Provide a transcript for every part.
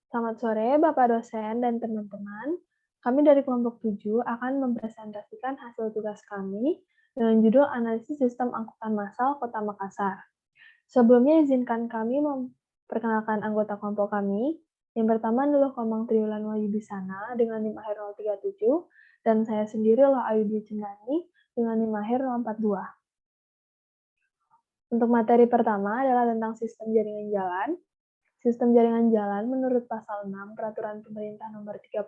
Selamat sore, Bapak dosen dan teman-teman. Kami dari kelompok 7 akan mempresentasikan hasil tugas kami dengan judul Analisis Sistem Angkutan Massal Kota Makassar. Sebelumnya izinkan kami memperkenalkan anggota kelompok kami. Yang pertama adalah Komang Triwulan Wahyudisana dengan NIM akhir 037 dan saya sendiri loh Ayudi Cendani dengan NIM akhir 042. Untuk materi pertama adalah tentang sistem jaringan jalan. Sistem jaringan jalan menurut Pasal 6 Peraturan Pemerintah Nomor 34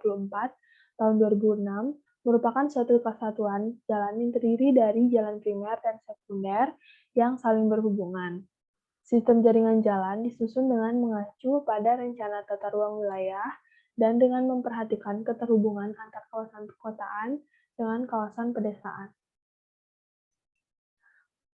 Tahun 2006 merupakan suatu kesatuan jalan yang terdiri dari jalan primer dan sekunder yang saling berhubungan. Sistem jaringan jalan disusun dengan mengacu pada rencana tata ruang wilayah dan dengan memperhatikan keterhubungan antar kawasan perkotaan dengan kawasan pedesaan.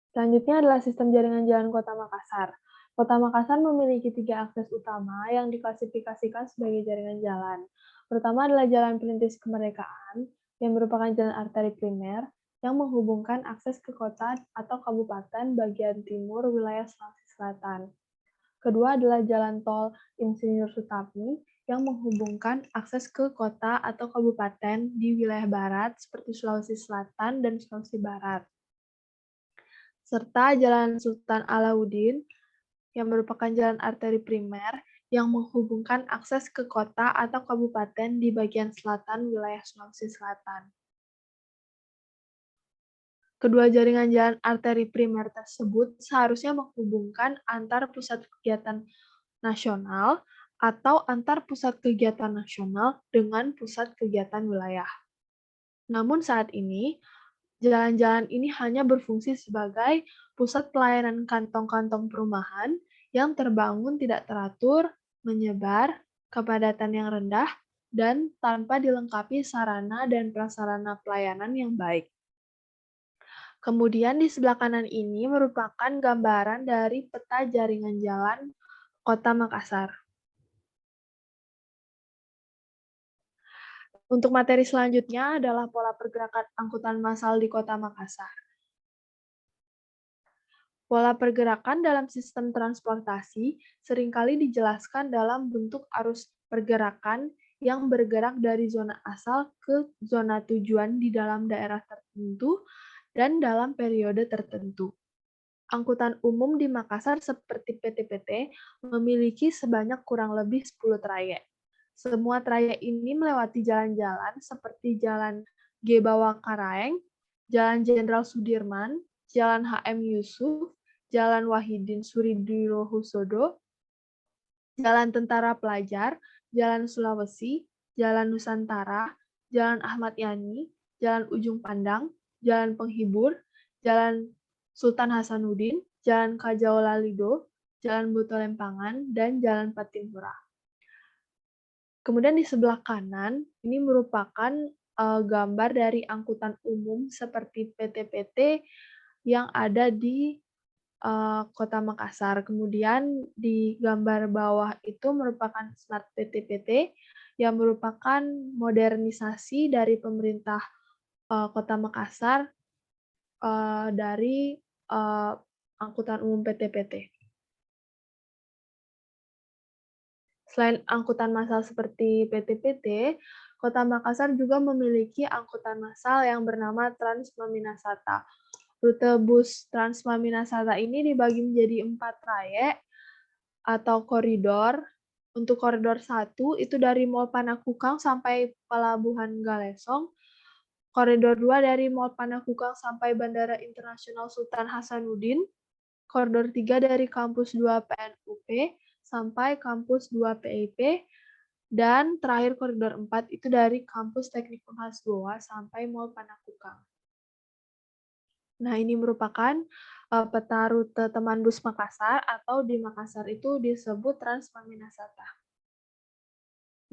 Selanjutnya adalah sistem jaringan jalan Kota Makassar. Kota Makassar memiliki 3 akses utama yang diklasifikasikan sebagai jaringan jalan. Pertama adalah Jalan Perintis Kemerdekaan, yang merupakan jalan arteri primer yang menghubungkan akses ke kota atau kabupaten bagian timur wilayah Sulawesi Selatan. Kedua adalah Jalan Tol Insinyur Sutami, yang menghubungkan akses ke kota atau kabupaten di wilayah barat seperti Sulawesi Selatan dan Sulawesi Barat. Serta Jalan Sultan Alauddin yang merupakan jalan arteri primer yang menghubungkan akses ke kota atau kabupaten di bagian selatan wilayah Sulawesi Selatan. Kedua jaringan jalan arteri primer tersebut seharusnya menghubungkan antar pusat kegiatan nasional atau antar pusat kegiatan nasional dengan pusat kegiatan wilayah. Namun saat ini, jalan-jalan ini hanya berfungsi sebagai pusat pelayanan kantong-kantong perumahan yang terbangun tidak teratur, menyebar, kepadatan yang rendah, dan tanpa dilengkapi sarana dan prasarana pelayanan yang baik. Kemudian di sebelah kanan ini merupakan gambaran dari peta jaringan jalan Kota Makassar. Untuk materi selanjutnya adalah pola pergerakan angkutan massal di Kota Makassar. Pola pergerakan dalam sistem transportasi seringkali dijelaskan dalam bentuk arus pergerakan yang bergerak dari zona asal ke zona tujuan di dalam daerah tertentu dan dalam periode tertentu. Angkutan umum di Makassar seperti PT-PT memiliki sebanyak kurang lebih 10 trayek. Semua trayek ini melewati jalan-jalan seperti Jalan G. Bawang Karaeng, Jalan Jenderal Sudirman, Jalan HM Yusuf, Jalan Wahidin Sudirohusodo, Jalan Tentara Pelajar, Jalan Sulawesi, Jalan Nusantara, Jalan Ahmad Yani, Jalan Ujung Pandang, Jalan Penghibur, Jalan Sultan Hasanuddin, Jalan Kajau Lalido, Jalan Butolempangan, dan Jalan Patimura. Kemudian di sebelah kanan, ini merupakan gambar dari angkutan umum seperti PT-PT yang ada di Kota Makassar. Kemudian di gambar bawah itu merupakan Smart PT-PT yang merupakan modernisasi dari pemerintah Kota Makassar dari angkutan umum PT-PT. Selain angkutan massal seperti PT-PT, Kota Makassar juga memiliki angkutan massal yang bernama Transmaminasata. Rute bus Transmaminasata ini dibagi menjadi 4 trayek atau koridor. Untuk koridor 1 itu dari Mall Panakukang sampai Pelabuhan Galesong. Koridor 2 dari Mall Panakukang sampai Bandara Internasional Sultan Hasanuddin. Koridor 3 dari Kampus 2 PNUP sampai Kampus 2 PIP, dan terakhir koridor 4 itu dari Kampus Teknikum Hasgoa sampai Mall Panakukang. Nah, ini merupakan peta rute teman bus Makassar atau di Makassar itu disebut Transmaminasata.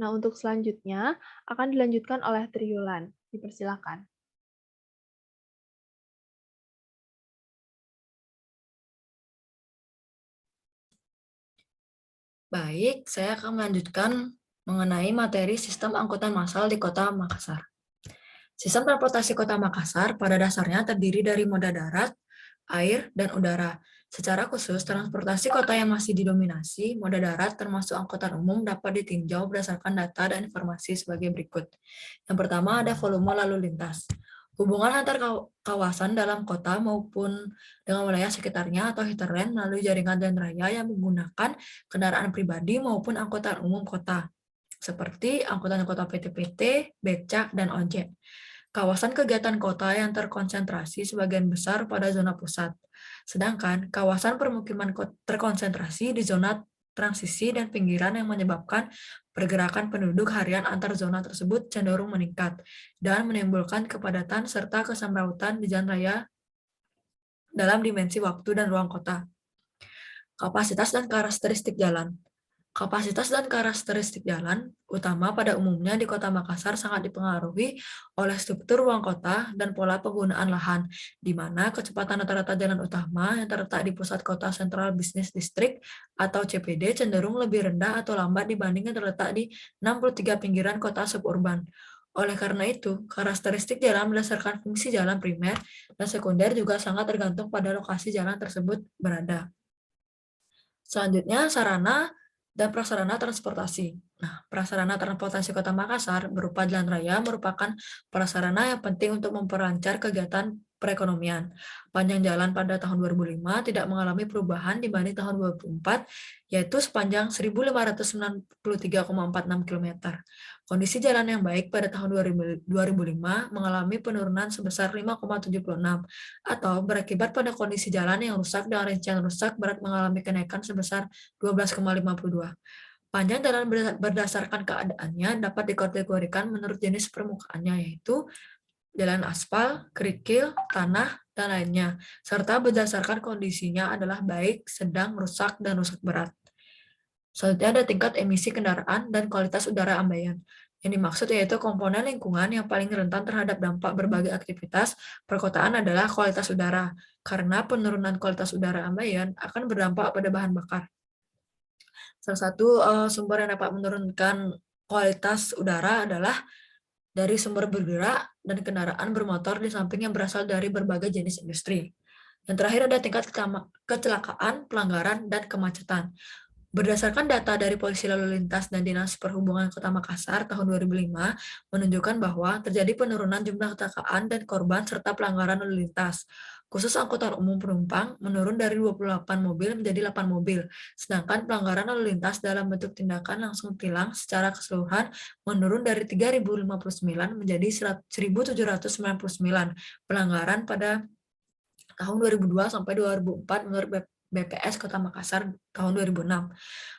Nah, untuk selanjutnya akan dilanjutkan oleh Triwulan. Dipersilakan. Baik, saya akan melanjutkan mengenai materi sistem angkutan massal di Kota Makassar. Sistem transportasi Kota Makassar pada dasarnya terdiri dari moda darat, air, dan udara. Secara khusus, transportasi kota yang masih didominasi moda darat termasuk angkutan umum dapat ditinjau berdasarkan data dan informasi sebagai berikut. Yang pertama ada volume lalu lintas. Hubungan antar kawasan dalam kota maupun dengan wilayah sekitarnya atau hinterland melalui jaringan jalan raya yang menggunakan kendaraan pribadi maupun angkutan umum kota, seperti angkutan kota PT-PT, becak, dan ojek. Kawasan kegiatan kota yang terkonsentrasi sebagian besar pada zona pusat, sedangkan kawasan permukiman terkonsentrasi di zona transisi dan pinggiran yang menyebabkan pergerakan penduduk harian antar zona tersebut cenderung meningkat dan menimbulkan kepadatan serta kesemrautan di jalan raya dalam dimensi waktu dan ruang kota. Kapasitas dan karakteristik jalan. Kapasitas dan karakteristik jalan, utama pada umumnya di Kota Makassar, sangat dipengaruhi oleh struktur ruang kota dan pola penggunaan lahan, di mana kecepatan rata-rata jalan utama yang terletak di pusat kota Central Business District atau CPD cenderung lebih rendah atau lambat dibanding yang terletak di 63 pinggiran kota suburban. Oleh karena itu, karakteristik jalan berdasarkan fungsi jalan primer dan sekunder juga sangat tergantung pada lokasi jalan tersebut berada. Selanjutnya, sarana dan prasarana transportasi. Nah, prasarana transportasi Kota Makassar berupa jalan raya merupakan prasarana yang penting untuk memperlancar kegiatan perekonomian. Panjang jalan pada tahun 2005 tidak mengalami perubahan dibanding tahun 2004, yaitu sepanjang 1.593,46 km. Kondisi jalan yang baik pada tahun 2005 mengalami penurunan sebesar 5,76, atau berakibat pada kondisi jalan yang rusak dengan rincian rusak berat mengalami kenaikan sebesar 12,52. Panjang jalan berdasarkan keadaannya dapat dikategorikan menurut jenis permukaannya, yaitu jalan aspal, kerikil, tanah, dan lainnya, serta berdasarkan kondisinya adalah baik, sedang, rusak, dan rusak berat. Selanjutnya ada tingkat emisi kendaraan dan kualitas udara ambien. Yang dimaksud yaitu komponen lingkungan yang paling rentan terhadap dampak berbagai aktivitas perkotaan adalah kualitas udara, karena penurunan kualitas udara ambien akan berdampak pada bahan bakar. Salah satu sumber yang dapat menurunkan kualitas udara adalah dari sumber bergerak dan kendaraan bermotor di samping yang berasal dari berbagai jenis industri. Yang terakhir ada tingkat kecelakaan, pelanggaran, dan kemacetan. Berdasarkan data dari Polisi Lalu Lintas dan Dinas Perhubungan Kota Makassar tahun 2005 menunjukkan bahwa terjadi penurunan jumlah kecelakaan dan korban serta pelanggaran lalu lintas. Khusus angkutan umum penumpang menurun dari 28 mobil menjadi 8 mobil, sedangkan pelanggaran lalu lintas dalam bentuk tindakan langsung tilang secara keseluruhan menurun dari 3.059 menjadi 1.799 pelanggaran pada tahun 2002 sampai 2004 menurut BPS Kota Makassar tahun 2006.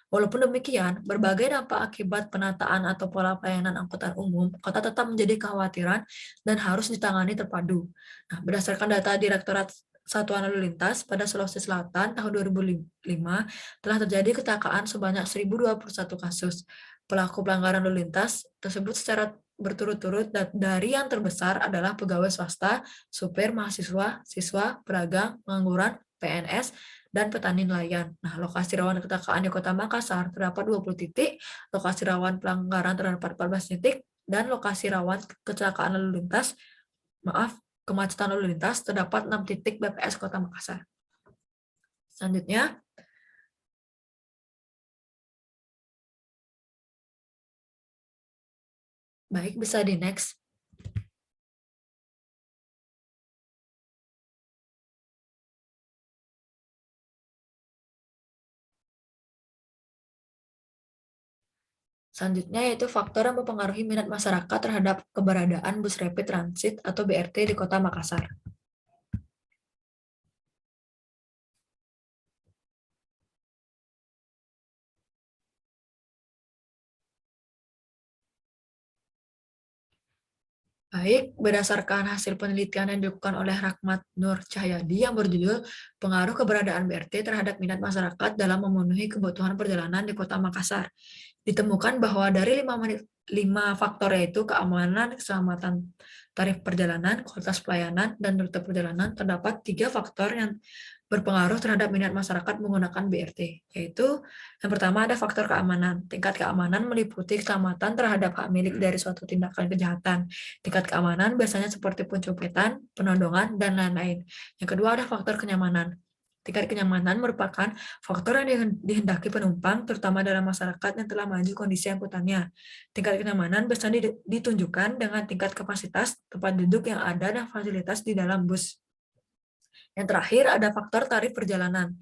Walaupun demikian, berbagai dampak akibat penataan atau pola pelayanan angkutan umum, kota tetap menjadi kekhawatiran dan harus ditangani terpadu. Nah, berdasarkan data Direktorat Satuan Lalu Lintas pada Sulawesi Selatan tahun 2005, telah terjadi kecelakaan sebanyak 1.021 kasus. Pelaku pelanggaran lalu lintas tersebut secara berturut-turut dari yang terbesar adalah pegawai swasta, supir, mahasiswa, siswa, pedagang, pengangguran, PNS, dan petani nelayan. Nah, lokasi rawan kecelakaan di Kota Makassar terdapat 20 titik, lokasi rawan pelanggaran terdapat 14 titik, dan lokasi rawan kecelakaan lalu lintas, kemacetan lalu lintas terdapat 6 titik BPS Kota Makassar. Selanjutnya, baik, bisa di next. Selanjutnya yaitu faktor yang mempengaruhi minat masyarakat terhadap keberadaan bus rapid transit atau BRT di Kota Makassar. Baik, berdasarkan hasil penelitian yang dilakukan oleh Rahmat Nur Cahyadi yang berjudul Pengaruh Keberadaan BRT Terhadap Minat Masyarakat dalam Memenuhi Kebutuhan Perjalanan di Kota Makassar, ditemukan bahwa dari 5 faktor yaitu keamanan, keselamatan tarif perjalanan, kualitas pelayanan, dan rute perjalanan, terdapat 3 faktor yang berpengaruh terhadap minat masyarakat menggunakan BRT, yaitu yang pertama ada faktor keamanan. Tingkat keamanan meliputi keselamatan terhadap hak milik dari suatu tindakan kejahatan. Tingkat keamanan biasanya seperti pencopetan, penodongan, dan lain-lain. Yang kedua ada faktor kenyamanan. Tingkat kenyamanan merupakan faktor yang dihendaki penumpang, terutama dalam masyarakat yang telah maju kondisi angkutannya. Tingkat kenyamanan biasanya ditunjukkan dengan tingkat kapasitas, tempat duduk yang ada, dan fasilitas di dalam bus. Yang terakhir ada faktor tarif perjalanan.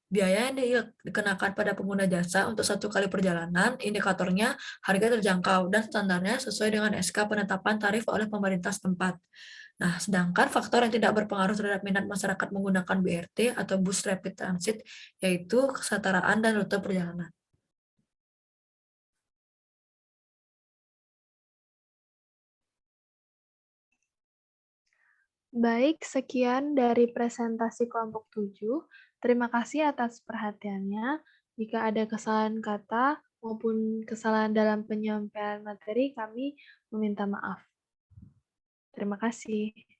Biaya yang dikenakan pada pengguna jasa untuk satu kali perjalanan, indikatornya harga terjangkau dan standarnya sesuai dengan SK penetapan tarif oleh pemerintah setempat. Nah, sedangkan faktor yang tidak berpengaruh terhadap minat masyarakat menggunakan BRT atau bus rapid transit, yaitu kesetaraan dan rute perjalanan. Baik, sekian dari presentasi kelompok 7. Terima kasih atas perhatiannya. Jika ada kesalahan kata maupun kesalahan dalam penyampaian materi, kami meminta maaf. Terima kasih.